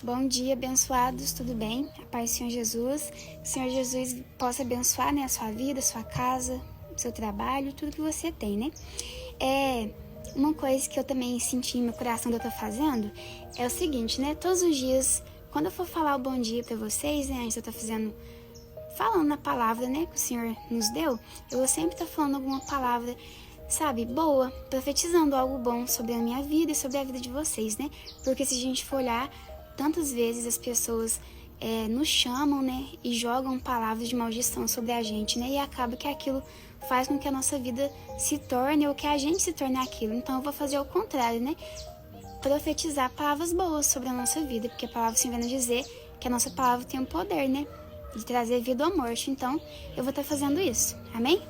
Bom dia, abençoados, tudo bem? A paz do Senhor Jesus. Que o Senhor Jesus possa abençoar, a sua vida, a sua casa, o seu trabalho, tudo que você tem, né? Uma coisa que eu também senti no meu coração que eu tô fazendo é o seguinte, né? Todos os dias, quando eu for falar o bom dia pra vocês, né? Antes eu tô falando a palavra, né? Que o Senhor nos deu, eu vou sempre estar falando alguma palavra, sabe, boa, profetizando algo bom sobre a minha vida e sobre a vida de vocês, né? Porque se a gente for olhar, tantas vezes as pessoas nos chamam, né, e jogam palavras de maldição sobre a gente, né, e acaba que aquilo faz com que a nossa vida se torne, ou que a gente se torne aquilo. Então eu vou fazer o contrário, né, profetizar palavras boas sobre a nossa vida, porque a palavra se vem nos dizer que a nossa palavra tem o poder, né, de trazer vida ou morte. Então eu vou estar fazendo isso, amém?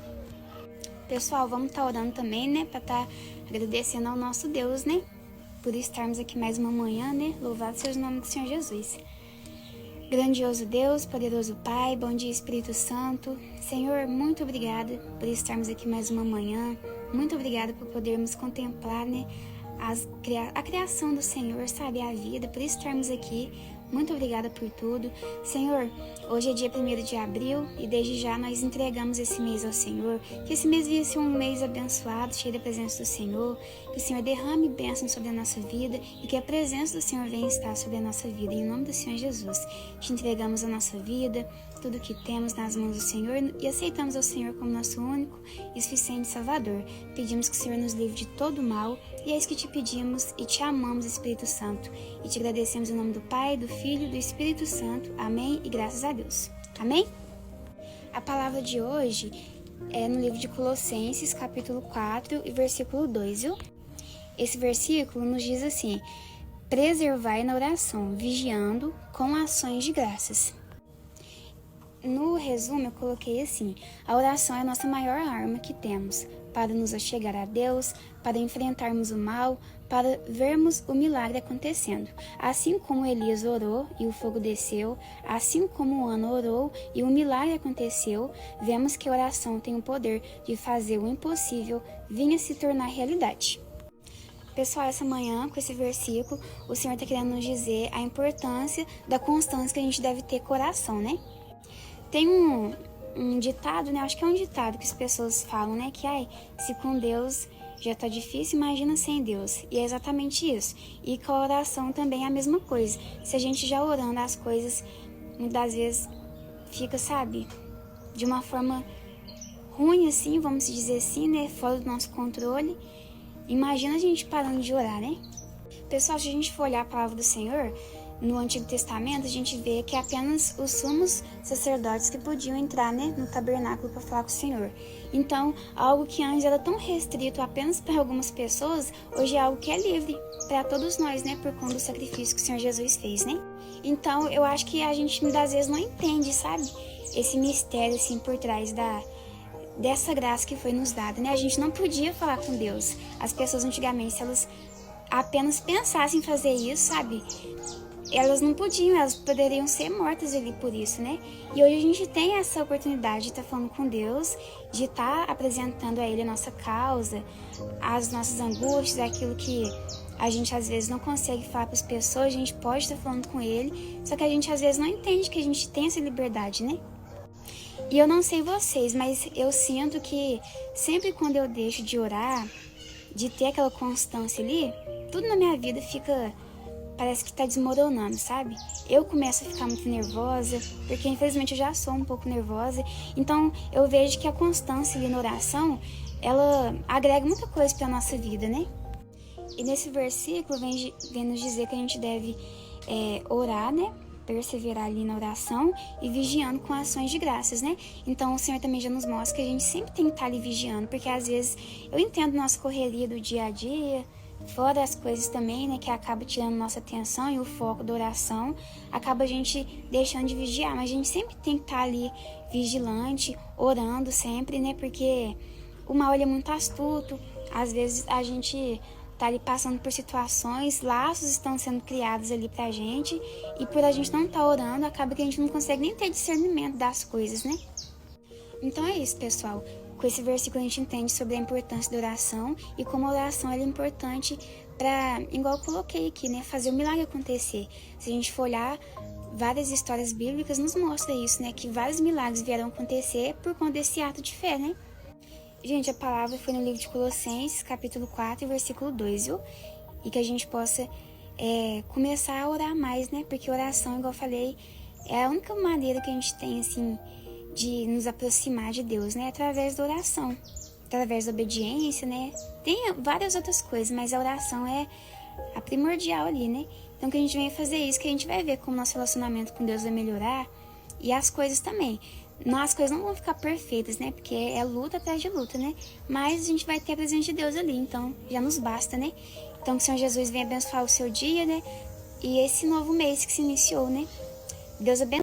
Pessoal, vamos estar orando também, né, para estar agradecendo ao nosso Deus, né, por estarmos aqui mais uma manhã, né? Louvado seja o nome do Senhor Jesus. Grandioso Deus, poderoso Pai, bom dia Espírito Santo. Senhor, muito obrigada por estarmos aqui mais uma manhã. Muito obrigada por podermos contemplar, né, a criação do Senhor, sabe, a vida, por estarmos aqui. Muito obrigada por tudo. Senhor, hoje é dia 1º de abril e desde já nós entregamos esse mês ao Senhor. Que esse mês venha ser um mês abençoado, cheio da presença do Senhor. Que o Senhor derrame bênçãos sobre a nossa vida e que a presença do Senhor venha estar sobre a nossa vida. Em nome do Senhor Jesus, te entregamos a nossa vida, tudo que temos nas mãos do Senhor e aceitamos ao Senhor como nosso único e suficiente Salvador. Pedimos que o Senhor nos livre de todo mal e é isso que te pedimos e te amamos, Espírito Santo. E te agradecemos em nome do Pai, do Filho e do Espírito Santo. Amém e graças a Deus. Amém? A palavra de hoje é no livro de Colossenses, capítulo 4 e versículo 2, viu? Esse versículo nos diz assim: preservai na oração, vigiando com ações de graças. No resumo eu coloquei assim: a oração é a nossa maior arma que temos para nos achegar a Deus, para enfrentarmos o mal, para vermos o milagre acontecendo. Assim como Elias orou e o fogo desceu, assim como Ana orou e o milagre aconteceu, vemos que a oração tem o poder de fazer o impossível vir a se tornar realidade. Pessoal, essa manhã, com esse versículo, o Senhor está querendo nos dizer a importância da constância que a gente deve ter com a oração, né? Tem um ditado, né? Acho que é um ditado que as pessoas falam, né? Que, se com Deus já tá difícil, imagina sem Deus. E é exatamente isso. E com a oração também é a mesma coisa. Se a gente já orando as coisas, muitas vezes fica, sabe, de uma forma ruim, assim, vamos dizer assim, né? Fora do nosso controle. Imagina a gente parando de orar, né? Pessoal, se a gente for olhar a palavra do Senhor, no Antigo Testamento, a gente vê que apenas os sumos sacerdotes que podiam entrar, né, no tabernáculo para falar com o Senhor. Então, algo que antes era tão restrito apenas para algumas pessoas, hoje é algo que é livre para todos nós, né, por conta do sacrifício que o Senhor Jesus fez, né? Então, eu acho que a gente muitas vezes não entende, sabe, esse mistério assim por trás dessa graça que foi nos dada, né? A gente não podia falar com Deus. As pessoas antigamente, se elas apenas pensassem em fazer isso, sabe, elas não podiam, elas poderiam ser mortas ali por isso, né? E hoje a gente tem essa oportunidade de estar falando com Deus, de estar apresentando a Ele a nossa causa, as nossas angústias, aquilo que a gente às vezes não consegue falar para as pessoas, a gente pode estar falando com Ele, só que a gente às vezes não entende que a gente tem essa liberdade, né? E eu não sei vocês, mas eu sinto que sempre quando eu deixo de orar, de ter aquela constância ali, tudo na minha vida parece que tá desmoronando, sabe? Eu começo a ficar muito nervosa, porque infelizmente eu já sou um pouco nervosa. Então eu vejo que a constância ali na oração, ela agrega muita coisa pra nossa vida, né? E nesse versículo vem nos dizer que a gente deve orar, né? Perseverar ali na oração e vigiando com ações de graças, né? Então o Senhor também já nos mostra que a gente sempre tem que estar ali vigiando, porque às vezes eu entendo nossa correria do dia a dia, fora as coisas também, né, que acaba tirando nossa atenção e o foco da oração, acaba a gente deixando de vigiar, mas a gente sempre tem que estar ali vigilante, orando sempre, né, porque o mal ele é muito astuto, às vezes a gente tá ali passando por situações, laços estão sendo criados ali pra gente, e por a gente não estar orando, acaba que a gente não consegue nem ter discernimento das coisas, né? Então é isso, pessoal. Com esse versículo a gente entende sobre a importância da oração e como a oração é importante igual eu coloquei aqui, né, fazer o milagre acontecer. Se a gente for olhar, várias histórias bíblicas nos mostram isso, né, que vários milagres vieram acontecer por conta desse ato de fé, né. Gente, a palavra foi no livro de Colossenses, capítulo 4, versículo 2, viu? E que a gente possa começar a orar mais, né? Porque oração, igual eu falei, é a única maneira que a gente tem, assim, de nos aproximar de Deus, né? Através da oração, através da obediência, né? Tem várias outras coisas, mas a oração é a primordial ali, né? Então, que a gente venha fazer isso, que a gente vai ver como nosso relacionamento com Deus vai melhorar e as coisas também. As coisas não vão ficar perfeitas, né? Porque é luta atrás de luta, né? Mas a gente vai ter a presença de Deus ali, então já nos basta, né? Então que o Senhor Jesus venha abençoar o seu dia, né? E esse novo mês que se iniciou, né? Deus abençoe.